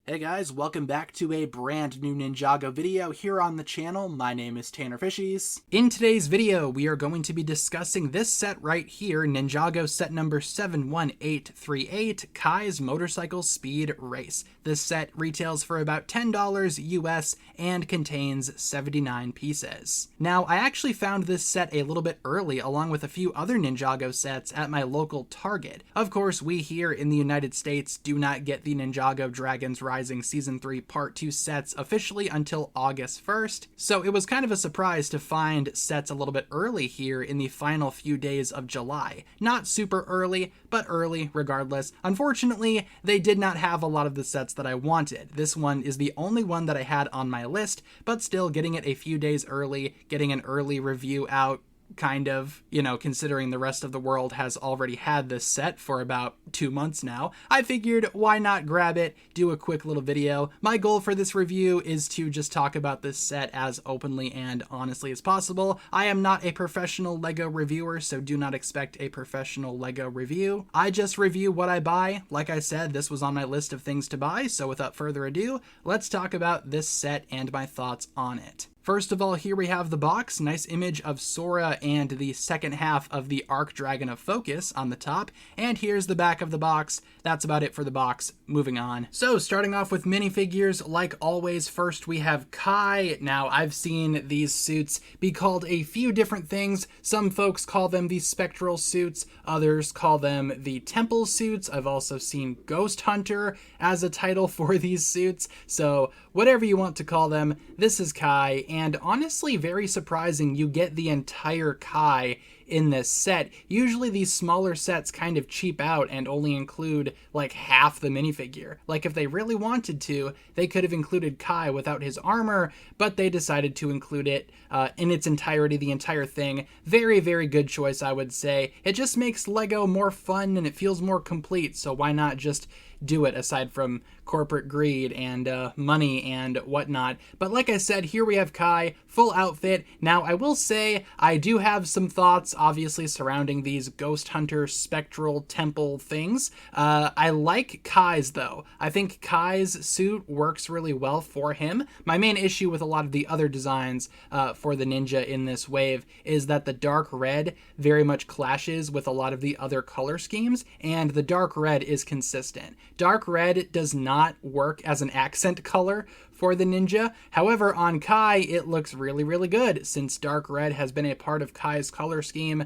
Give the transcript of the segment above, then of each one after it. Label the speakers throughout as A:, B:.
A: Hey guys, welcome back to a brand new Ninjago video here on the channel. My name is TannerFishies. In today's video, we are going to be discussing this set right here, Ninjago set number 71838, Kai's Motorcycle Speed Race. This set retails for about $10 US and contains 79 pieces. Now, I actually found this set a little bit early along with a few other Ninjago sets at my local Target. Of course, we here in the United States do not get the Ninjago Dragons Rising Season 3 Part 2 sets officially until August 1st, so it was kind of a surprise to find sets a little bit early here in the final few days of July. Not super early, but early regardless. Unfortunately, they did not have a lot of the sets that I wanted. This one is the only one that I had on my list, but still getting it a few days early, getting an early review out, kind of, considering the rest of the world has already had this set for about 2 months now, I figured why not grab it, do a quick little video. My goal for this review is to just talk about this set as openly and honestly as possible. I am not a professional LEGO reviewer, so do not expect a professional LEGO review. I just review what I buy. Like I said, this was on my list of things to buy, so without further ado, let's talk about this set and my thoughts on it. First of all, here we have the box, nice image of Sora and the second half of the Arc Dragon of Focus on the top, and here's the back of the box. That's about it for the box. Moving on. So, starting off with minifigures, like always, first we have Kai. Now, I've seen these suits be called a few different things. Some folks call them the Spectral suits, others call them the Temple suits. I've also seen Ghost Hunter as a title for these suits, so whatever you want to call them, this is Kai. And honestly, very surprising you get the entire Kai in this set. Usually these smaller sets kind of cheap out and only include like half the minifigure. Like if they really wanted to, they could have included Kai without his armor, but they decided to include it in its entirety, the entire thing. Very, very good choice, I would say. It just makes LEGO more fun and it feels more complete, so why not just do it aside from corporate greed and money and whatnot. But like I said, here we have Kai, full outfit. Now, I will say I do have some thoughts, obviously, surrounding these Ghost Hunter Spectral Temple things. I like Kai's, though. I think Kai's suit works really well for him. My main issue with a lot of the other designs for the ninja in this wave is that the dark red very much clashes with a lot of the other color schemes, and the dark red is consistent. Dark red does not work as an accent color for the ninja. However, on Kai, it looks really, really good since dark red has been a part of Kai's color scheme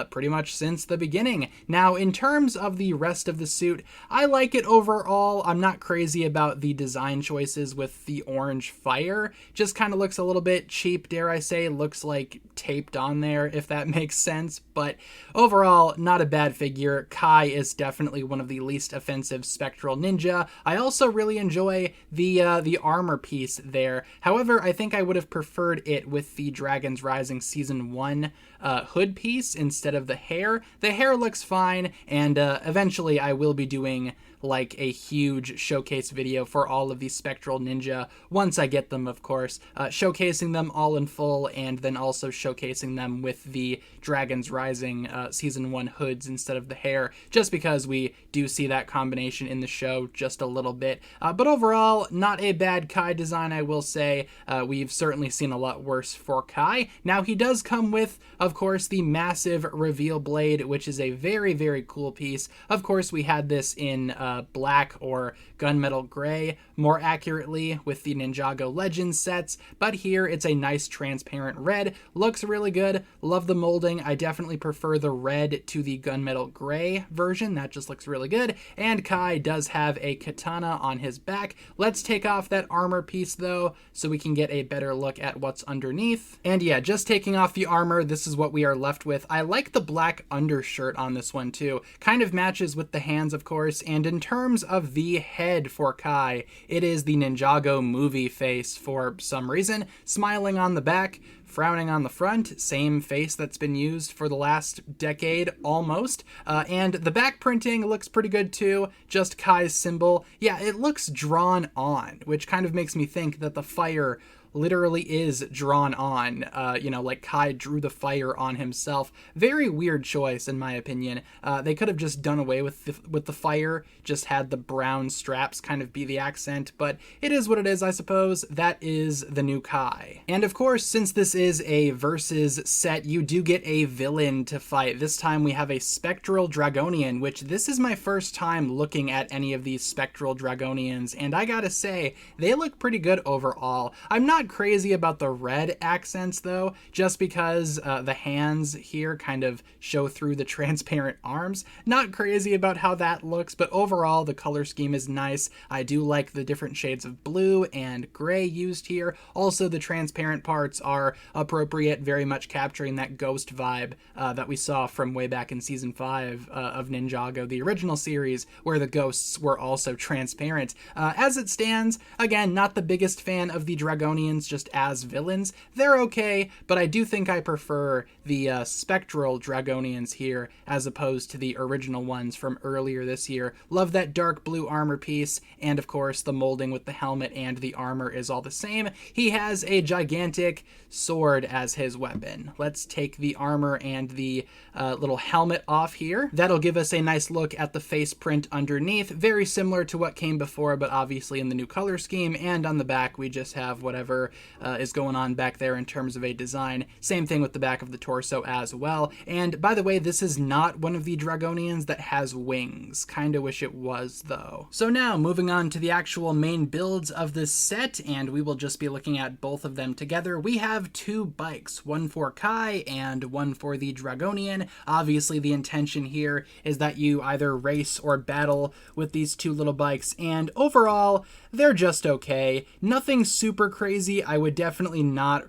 A: pretty much since the beginning. Now, in terms of the rest of the suit, I like it overall. I'm not crazy about the design choices with the orange fire. Just kind of looks a little bit cheap, dare I say. Looks like taped on there, if that makes sense. But overall, not a bad figure. Kai is definitely one of the least offensive spectral ninja. I also really enjoy the armor piece there. However, I think I would have preferred it with the Dragons Rising Season 1 hood piece instead of the hair. The hair looks fine, and eventually I will be doing like a huge showcase video for all of these Spectral Ninja, once I get them, of course, showcasing them all in full, and then also showcasing them with the Dragons Rising Season 1 hoods instead of the hair, just because we do see that combination in the show just a little bit. But overall, not a bad Kai design, I will say. We've certainly seen a lot worse for Kai. Now, he does come with, of course, the massive reveal blade, which is a very, very cool piece. Of course, we had this in black or gunmetal gray, more accurately with the Ninjago Legends sets, but here it's a nice transparent red. Looks really good. Love the molding. I definitely prefer the red to the gunmetal gray version. That just looks really good. And Kai does have a katana on his back. Let's take off that armor piece though, so we can get a better look at what's underneath. And yeah, just taking off the armor, this is what we are left with. I like the black undershirt on this one too. Kind of matches with the hands, of course, and in terms of the head for Kai, it is the Ninjago movie face for some reason, smiling on the back, frowning on the front, same face that's been used for the last decade almost, and the back printing looks pretty good too, just Kai's symbol. Yeah, it looks drawn on, which kind of makes me think that the fire literally is drawn on, like Kai drew the fire on himself. Very weird choice, in my opinion. They could have just done away with the fire, just had the brown straps kind of be the accent, but it is what it is, I suppose. That is the new Kai. And of course, since this is a versus set, you do get a villain to fight. This time we have a Spectral Dragonian, which this is my first time looking at any of these Spectral Dragonians, and I gotta say, they look pretty good overall. I'm not crazy about the red accents though, just because the hands here kind of show through the transparent arms. Not crazy about how that looks, but overall the color scheme is nice. I do like the different shades of blue and gray used here. Also, the transparent parts are appropriate, very much capturing that ghost vibe that we saw from way back in season 5 of Ninjago, the original series, where the ghosts were also transparent. As it stands, again, not the biggest fan of the Dragonians just as villains. They're okay, but I do think I prefer the Spectral Dragonians here as opposed to the original ones from earlier this year. Love that dark blue armor piece, and of course the molding with the helmet and the armor is all the same. He has a gigantic sword as his weapon. Let's take the armor and the little helmet off here. That'll give us a nice look at the face print underneath, very similar to what came before, but obviously in the new color scheme, and on the back we just have whatever is going on back there in terms of a design. Same thing with the back of the torso as well. And by the way, this is not one of the Dragonians that has wings. Kinda wish it was though. So now moving on to the actual main builds of this set, and we will just be looking at both of them together. We have two bikes, one for Kai and one for the Dragonian. Obviously the intention here is that you either race or battle with these two little bikes, and overall they're just okay. Nothing super crazy. I would definitely not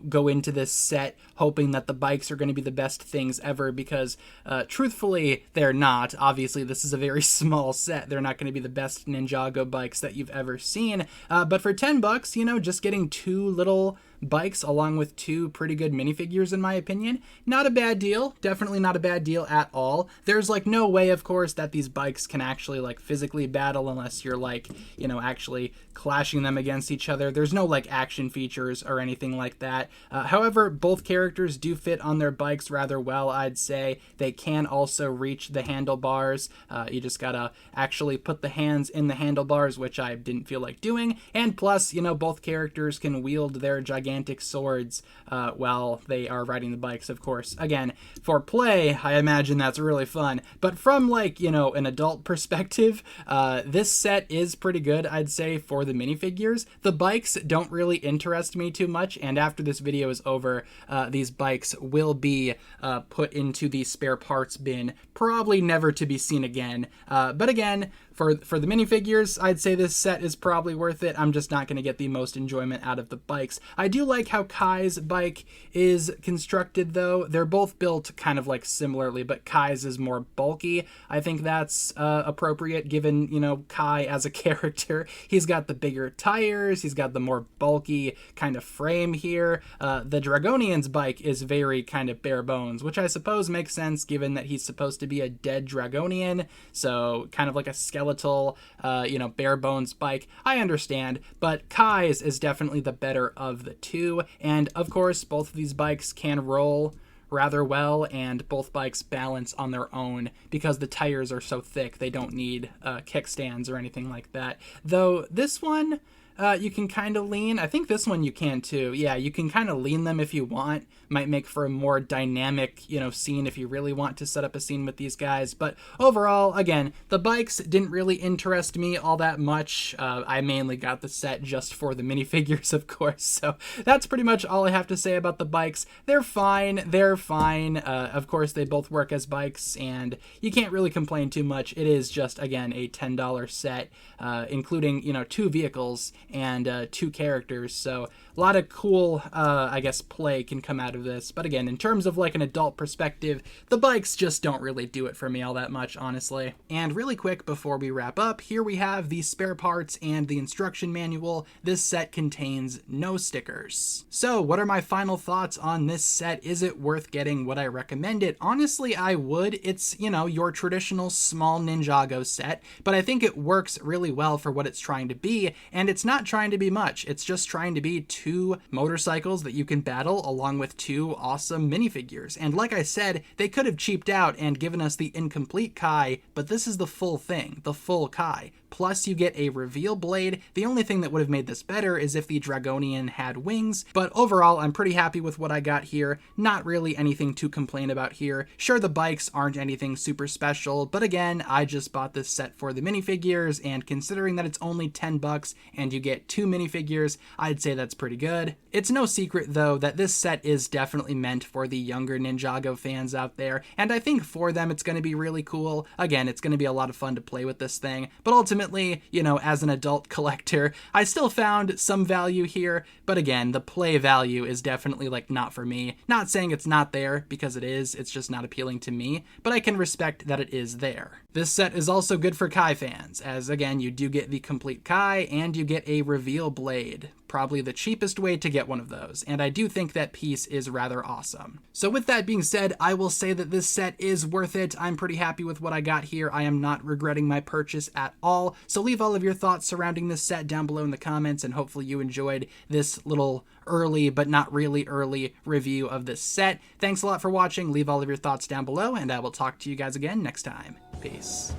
A: go into this set hoping that the bikes are going to be the best things ever, because truthfully they're not. Obviously this is a very small set. They're not going to be the best Ninjago bikes that you've ever seen, but for $10, just getting two little bikes along with two pretty good minifigures, in my opinion, not a bad deal. Definitely not a bad deal at all. There's no way, of course, that these bikes can actually physically battle unless you're actually clashing them against each other. There's no action features or anything like that. However, both characters do fit on their bikes rather well, I'd say. They can also reach the handlebars. You just gotta actually put the hands in the handlebars, which I didn't feel like doing. And plus, both characters can wield their gigantic swords while they are riding the bikes, of course. Again, for play, I imagine that's really fun. But from an adult perspective, this set is pretty good, I'd say, for the minifigures. The bikes don't really interest me too much, and after this video is over, these bikes will be put into the spare parts bin, probably never to be seen again. But again, for the minifigures, I'd say this set is probably worth it. I'm just not going to get the most enjoyment out of the bikes. I do like how Kai's bike is constructed though. They're both built kind of similarly, but Kai's is more bulky. I think that's appropriate given, Kai as a character. He's got the bigger tires, he's got the more bulky kind of frame here. The Dragonian's bike is very kind of bare bones, which I suppose makes sense given that he's supposed to be a dead Dragonian, so kind of like a skeletal, bare bones bike. I understand, but Kai's is definitely the better of the two, and of course both of these bikes can roll rather well, and both bikes balance on their own because the tires are so thick they don't need kickstands or anything like that. Though this one, you can kind of lean. I think this one you can too. Yeah, you can kind of lean them if you want. Might make for a more dynamic, scene if you really want to set up a scene with these guys. But overall, again, the bikes didn't really interest me all that much. I mainly got the set just for the minifigures, of course. So that's pretty much all I have to say about the bikes. They're fine. They're fine. Of course, they both work as bikes, and you can't really complain too much. It is just, again, a $10 set, including, two vehicles and two characters, so a lot of cool I guess play can come out of this. But again, in terms of an adult perspective, the bikes just don't really do it for me all that much, honestly. And really quick before we wrap up, here we have the spare parts and the instruction manual. This set contains no stickers. So what are my final thoughts on this set? Is it worth getting? Would I recommend it? Honestly, I would. It's, your traditional small Ninjago set, but I think it works really well for what it's trying to be, and it's not not trying to be much. It's just trying to be 2 motorcycles that you can battle along with 2 awesome minifigures. And like I said, they could have cheaped out and given us the incomplete Kai, but this is the full thing, the full Kai. Plus you get a reveal blade. The only thing that would have made this better is if the Dragonian had wings, but overall I'm pretty happy with what I got here. Not really anything to complain about here. Sure, the bikes aren't anything super special, but again, I just bought this set for the minifigures, and considering that it's only 10 bucks and you get 2 minifigures, I'd say that's pretty good. It's no secret though that this set is definitely meant for the younger Ninjago fans out there, and I think for them it's going to be really cool. Again, it's going to be a lot of fun to play with this thing, but ultimately, you know, as an adult collector, I still found some value here, but again, the play value is definitely like not for me. Not saying it's not there, because it is, it's just not appealing to me, but I can respect that it is there. This set is also good for Kai fans, as again, you do get the complete Kai and you get a reveal blade. Probably the cheapest way to get one of those, and I do think that piece is rather awesome. So with that being said, I will say that this set is worth it. I'm pretty happy with what I got here. I am not regretting my purchase at all. So leave all of your thoughts surrounding this set down below in the comments, and hopefully you enjoyed this little early but not really early review of this set. Thanks a lot for watching. Leave all of your thoughts down below, and I will talk to you guys again next time. Peace.